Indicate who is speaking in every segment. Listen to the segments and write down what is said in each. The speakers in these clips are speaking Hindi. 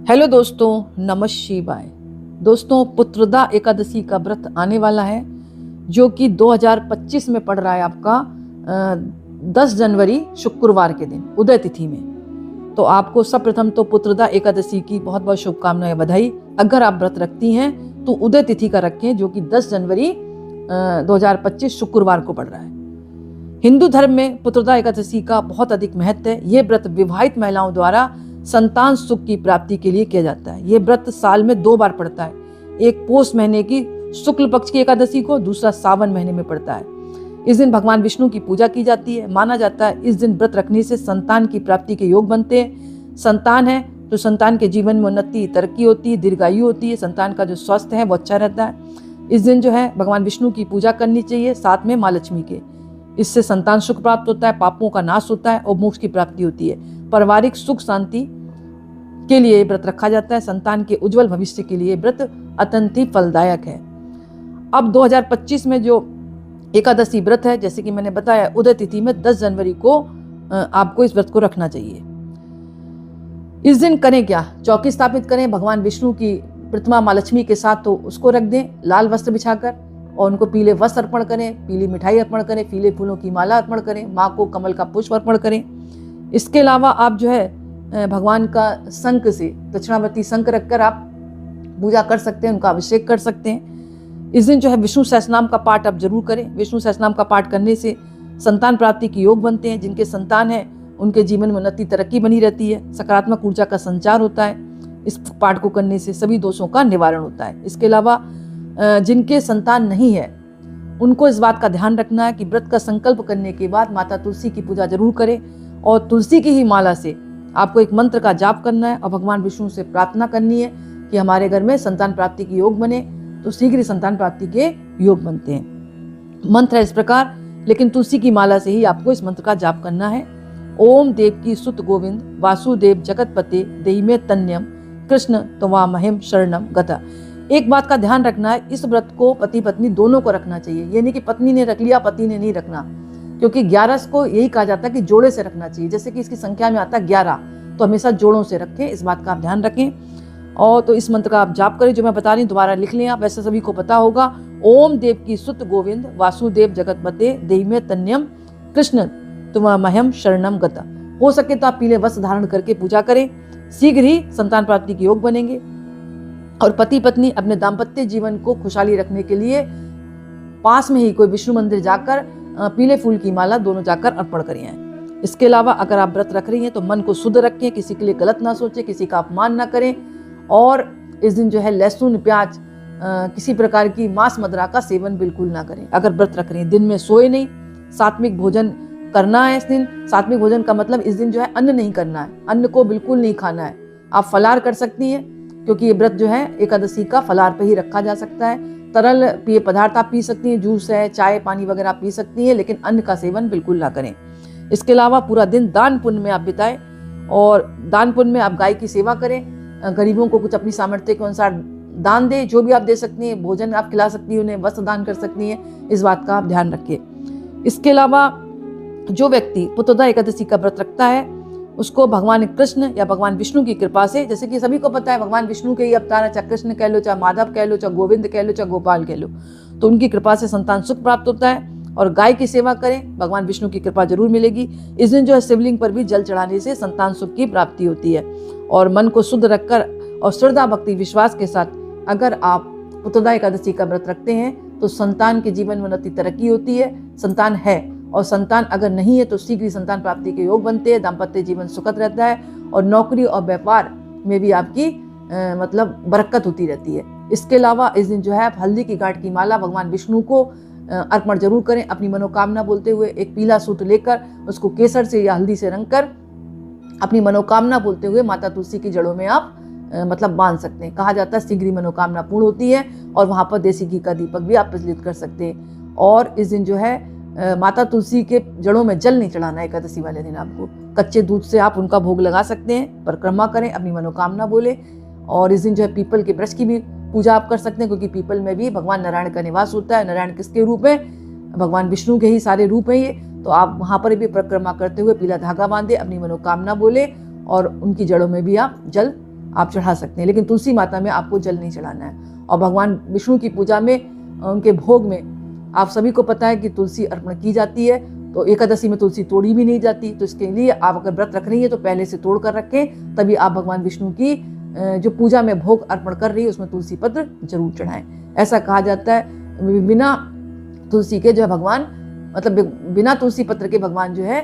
Speaker 1: हेलो दोस्तों, नमः शिवाय। दोस्तों, पुत्रदा एकादशी का व्रत आने वाला है जो कि 2025 में पड़ रहा है आपका 10 जनवरी शुक्रवार के दिन उदय तिथि में। तो आपको सर्वप्रथम तो पुत्रदा एकादशी की बहुत बहुत शुभकामनाएं, बधाई। अगर आप व्रत रखती हैं तो उदय तिथि का रखें जो कि 10 जनवरी 2025 शुक्रवार को पड़ रहा है। हिंदू धर्म में पुत्रदा एकादशी का बहुत अधिक महत्व है। ये व्रत विवाहित महिलाओं द्वारा संतान सुख की प्राप्ति के लिए किया जाता है। ये व्रत साल में 2 बार पड़ता है, एक पोष महीने की शुक्ल पक्ष की एकादशी को, दूसरा सावन महीने में पड़ता है। इस दिन भगवान विष्णु की पूजा की जाती है। माना जाता है इस दिन व्रत रखने से संतान की प्राप्ति के योग बनते हैं। संतान है तो संतान के जीवन में उन्नति, तरक्की होती है, दीर्घायु होती है, संतान का जो स्वास्थ्य है वो अच्छा रहता है। इस दिन जो है भगवान विष्णु की पूजा करनी चाहिए, साथ में माँ लक्ष्मी के। इससे संतान सुख प्राप्त होता है, पापों का नाश होता है और मोक्ष की प्राप्ति होती है। पारिवारिक सुख शांति के लिए व्रत रखा जाता है। संतान के उज्जवल भविष्य के लिए व्रत अत्यंत ही फलदायक है। अब 2025 में जो एकादशी व्रत है, जैसे कि मैंने बताया, उदय तिथि में 10 जनवरी को आपको इस व्रत को रखना चाहिए। इस दिन करें क्या? चौकी स्थापित करें भगवान विष्णु की प्रतिमा माँ लक्ष्मी के साथ, तो उसको रख दें लाल वस्त्र बिछाकर और उनको पीले वस्त्र अर्पण करें, पीली मिठाई अर्पण करें, पीले फूलों की माला अर्पण करें, माँ को कमल का पुष्प अर्पण करें। इसके अलावा आप जो है भगवान का शंख से, दक्षिणावर्ती शंख रखकर आप पूजा कर सकते हैं, उनका अभिषेक कर सकते हैं। इस दिन जो है विष्णु सहस्रनाम का पाठ आप जरूर करें। विष्णु सहस्रनाम का पाठ करने से संतान प्राप्ति के योग बनते हैं। जिनके संतान है उनके जीवन में उन्नति, तरक्की बनी रहती है, सकारात्मक ऊर्जा का संचार होता है। इस पाठ को करने से सभी दोषों का निवारण होता है। इसके अलावा जिनके संतान नहीं है उनको इस बात का ध्यान रखना है कि व्रत का संकल्प करने के बाद माता तुलसी की पूजा जरूर करें और तुलसी की ही माला से आपको एक मंत्र का जाप करना है और भगवान विष्णु से प्रार्थना करनी है कि हमारे घर में संतान प्राप्ति के योग बने। तो शीघ्र ही संतान प्राप्ति के योग बनते हैं। मंत्र है इस प्रकार, लेकिन तुलसी की माला से ही आपको इस मंत्र का जाप करना है। ओम देव की सुत गोविंद वासुदेव जगतपते देहि में तन्यम कृष्ण त्वामहं शरणम गता। एक बात का ध्यान रखना है, इस व्रत को पति पत्नी दोनों को रखना चाहिए। ये नहीं कि पत्नी ने रख लिया पति ने नहीं रखना, क्योंकि 11 को यही कहा जाता है कि जोड़े से रखना चाहिए। जैसे कि इसकी संख्या में आता है 11, तो हमेशा जोड़ों से रखें, इस बात का आप ध्यान रखें। और तो इस मंत्र का आप जाप करें, जो मैं बता रही हूँ दोबारा लिख लें आप, वैसे सभी को पता होगा। ओम देव की सुत गोविंद वासुदेव जगतपते देहि में तन्यम कृष्ण त्वामहं शरणम गता। हो सके तो आप पीले वस्त्र धारण करके पूजा करें, शीघ्र ही संतान प्राप्ति के योग बनेंगे। और पति पत्नी अपने दाम्पत्य जीवन को खुशहाली रखने के लिए पास में ही कोई विष्णु मंदिर जाकर पीले फूल की माला दोनों जाकर अर्पण करें। इसके अलावा अगर आप व्रत रख रही हैं तो मन को शुद्ध रखें, किसी के लिए गलत ना सोचें, किसी का अपमान ना करें। और इस दिन जो है लहसुन, प्याज, किसी प्रकार की मांस मदिरा का सेवन बिल्कुल ना करें। अगर व्रत रख रही हैं दिन में सोए नहीं, सात्विक भोजन करना है इस दिन। सात्विक भोजन का मतलब इस दिन जो है अन्न नहीं करना है, अन्न को बिल्कुल नहीं खाना है। आप फलाहार कर सकती हैं, क्योंकि ये व्रत जो है एकादशी का फलाहार पे ही रखा जा सकता है। तरल पेय पदार्थ आप पी सकती हैं, जूस है, चाय, पानी वगैरह आप पी सकती हैं, लेकिन अन्न का सेवन बिल्कुल ना करें। इसके अलावा पूरा दिन दान पुण्य में आप बिताएं और दान पुण्य में आप गाय की सेवा करें, गरीबों को कुछ अपनी सामर्थ्य के अनुसार दान दें। जो भी आप दे सकती हैं, भोजन आप खिला सकती हैं, उन्हें वस्त्र दान कर सकती हैं, इस बात का आप ध्यान रखें। इसके अलावा जो व्यक्ति पुत्रदा एकादशी का व्रत रखता है उसको भगवान कृष्ण या भगवान विष्णु की कृपा से, जैसे कि सभी को पता है भगवान विष्णु के ही अवतार है, चाहे कृष्ण कह लो, चाहे माधव कह लो, चाहे गोविंद कह लो, चाहे गोपाल कह लो, तो उनकी कृपा से संतान सुख प्राप्त होता है। और गाय की सेवा करें, भगवान विष्णु की कृपा जरूर मिलेगी। इस दिन जो है शिवलिंग पर भी जल चढ़ाने से संतान सुख की प्राप्ति होती है। और मन को शुद्ध रखकर और श्रद्धा भक्ति विश्वास के साथ अगर आप पुत्रदा एकादशी का व्रत रखते हैं तो संतान के जीवन में उन्नति, तरक्की होती है। संतान है और संतान अगर नहीं है तो शीघ्र ही संतान प्राप्ति के योग बनते हैं। दाम्पत्य जीवन सुखद रहता है और नौकरी और व्यापार में भी आपकी मतलब बरकत होती रहती है। इसके अलावा इस दिन जो है आप हल्दी की गांठ की माला भगवान विष्णु को अर्पण जरूर करें। अपनी मनोकामना बोलते हुए एक पीला सूत्र लेकर उसको केसर से या हल्दी से रंग कर अपनी मनोकामना बोलते हुए माता तुलसी की जड़ों में आप मतलब बांध सकते हैं। कहा जाता है शीघ्र ही मनोकामना पूर्ण होती है। और वहां पर देसी घी का दीपक भी आप प्रज्वलित कर सकते हैं। और इस दिन जो है माता तुलसी के जड़ों में जल नहीं चढ़ाना है एकादशी वाले दिन। आपको कच्चे दूध से आप उनका भोग लगा सकते हैं, परिक्रमा करें, अपनी मनोकामना बोले। और इस दिन जो है पीपल के वृक्ष की भी पूजा आप कर सकते हैं, क्योंकि पीपल में भी भगवान नारायण का निवास होता है। नारायण किसके रूप है? भगवान विष्णु के ही सारे रूप हैं ये। तो आप वहां पर भी परिक्रमा करते हुए पीला धागा बांधे, अपनी मनोकामना बोले और उनकी जड़ों में भी आप जल आप चढ़ा सकते हैं, लेकिन तुलसी माता में आपको जल नहीं चढ़ाना है। और भगवान विष्णु की पूजा में, उनके भोग में आप सभी को पता है कि तुलसी अर्पण की जाती है। तो एकादशी में तुलसी तोड़ी भी नहीं जाती, तो इसके लिए आप अगर व्रत रख रही है तो पहले से तोड़ कर रखें, तभी आप भगवान विष्णु की जो पूजा में भोग अर्पण कर रही है उसमें तुलसी पत्र जरूर चढ़ाएं। ऐसा कहा जाता है बिना तुलसी के जो है भगवान, मतलब बिना तुलसी पत्र के भगवान जो है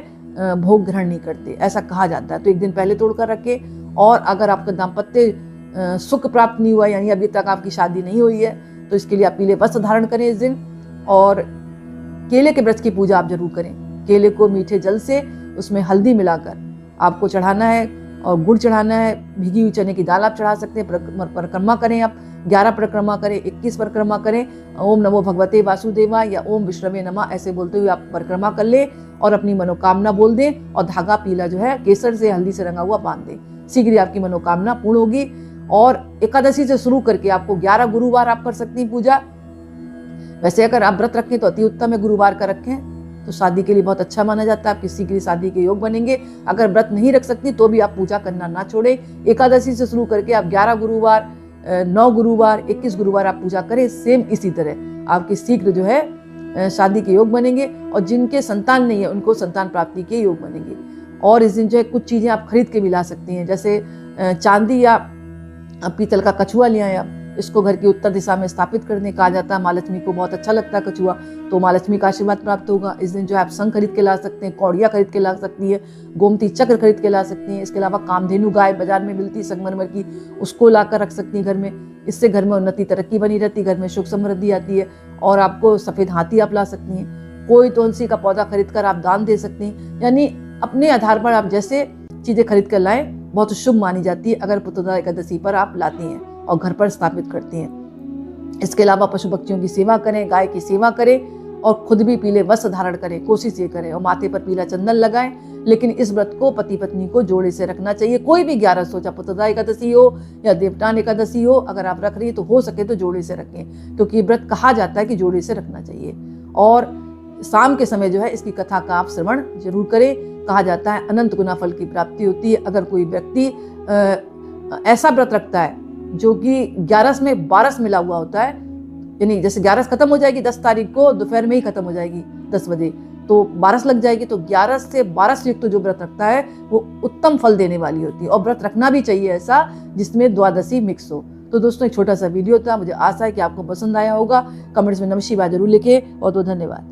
Speaker 1: भोग ग्रहण नहीं करते, ऐसा कहा जाता है। तो एक दिन पहले तोड़ कर रखें। और अगर आपका दाम्पत्य सुख प्राप्त नहीं हुआ, यानी अभी तक आपकी शादी नहीं हुई है, तो इसके लिए आप पीले वस्त्र धारण करें इस दिन। और केले के वृक्ष की पूजा आप जरूर करें। केले को मीठे जल से उसमें हल्दी मिलाकर आपको चढ़ाना है और गुड़ चढ़ाना है। भीगी हुई चने की दाल आप चढ़ा सकते हैं। परिक्रमा करें आप, 11 परिक्रमा करें, 21 परिक्रमा करें। ओम नमो भगवते वासुदेवा या ओम विष्णवे नमः ऐसे बोलते हुए आप परिक्रमा कर लें और अपनी मनोकामना बोल दें और धागा पीला जो है केसर से हल्दी से रंगा हुआ बांध दें। शीघ्र ही आपकी मनोकामना पूर्ण होगी। और एकादशी से शुरू करके आपको 11 गुरुवार आप कर सकती हैं पूजा। वैसे अगर आप व्रत रखें तो अति उत्तम है, गुरुवार का रखें तो शादी के लिए बहुत अच्छा माना जाता है, आप किसी के लिए शादी के योग बनेंगे। अगर व्रत नहीं रख सकती तो भी आप पूजा करना ना छोड़ें। एकादशी से शुरू करके आप 11 गुरुवार, 9 गुरुवार, 21 गुरुवार आप पूजा करें। सेम इसी तरह आपके शीघ्र जो है शादी के योग बनेंगे और जिनके संतान नहीं है उनको संतान प्राप्ति के योग बनेंगे। और इस दिन जो है कुछ चीज़ें आप खरीद के भी ला सकती हैं, जैसे चांदी या पीतल का कछुआ ले आए आप, इसको घर की उत्तर दिशा में स्थापित करने कहा जाता है। माँ लक्ष्मी को बहुत अच्छा लगता है कछुआ, तो माँ लक्ष्मी का आशीर्वाद प्राप्त होगा। इस दिन जो है आप शंख खरीद के ला सकते हैं, कौड़िया खरीद के ला सकती है, गोमती चक्र खरीद के ला सकती हैं। इसके अलावा कामधेनु गाय बाजार में मिलती है संगमरमर की, उसको लाकर रख सकती हैं घर में। इससे घर में उन्नति तरक्की बनी रहती है, घर में सुख समृद्धि आती है। और आपको सफेद हाथी आप ला सकती हैं। कोई तुलसी का पौधा खरीद कर आप दान दे सकती हैं। यानी अपने आधार पर आप जैसे चीजें खरीद कर लाएं बहुत शुभ मानी जाती है अगर पुत्रदा एकादशी पर आप लाती हैं और घर पर स्थापित करती हैं। इसके अलावा पशु पक्षियों की सेवा करें, गाय की सेवा करें और खुद भी पीले वस्त्र धारण करें, कोशिश ये करें। और माथे पर पीला चंदन लगाएं। लेकिन इस व्रत को पति पत्नी को जोड़े से रखना चाहिए। कोई भी 11 सोचा पुत्रदा एकादशी हो या देवटान एकादशी हो, अगर आप रख रही है तो हो सके तो जोड़े से रखें, क्योंकि व्रत कहा जाता है कि जोड़े से रखना चाहिए। और शाम के समय जो है इसकी कथा का आप श्रवण जरूर करें। कहा जाता है अनंत गुना फल की प्राप्ति होती है अगर कोई व्यक्ति ऐसा व्रत रखता है जो कि 11 में 12 मिला हुआ होता है। यानी जैसे 11 खत्म हो जाएगी 10 तारीख को दोपहर में ही खत्म हो जाएगी 10 बजे, तो 12 लग जाएगी। तो 11 से 12 युक्त जो व्रत रखता है वो उत्तम फल देने वाली होती है। और व्रत रखना भी चाहिए ऐसा जिसमें द्वादशी मिक्स हो। तो दोस्तों एक छोटा सा वीडियो था, मुझे आशा है कि आपको पसंद आया होगा। कमेंट्स में नमः शिवाय जरूर लिखें। बहुत बहुत धन्यवाद।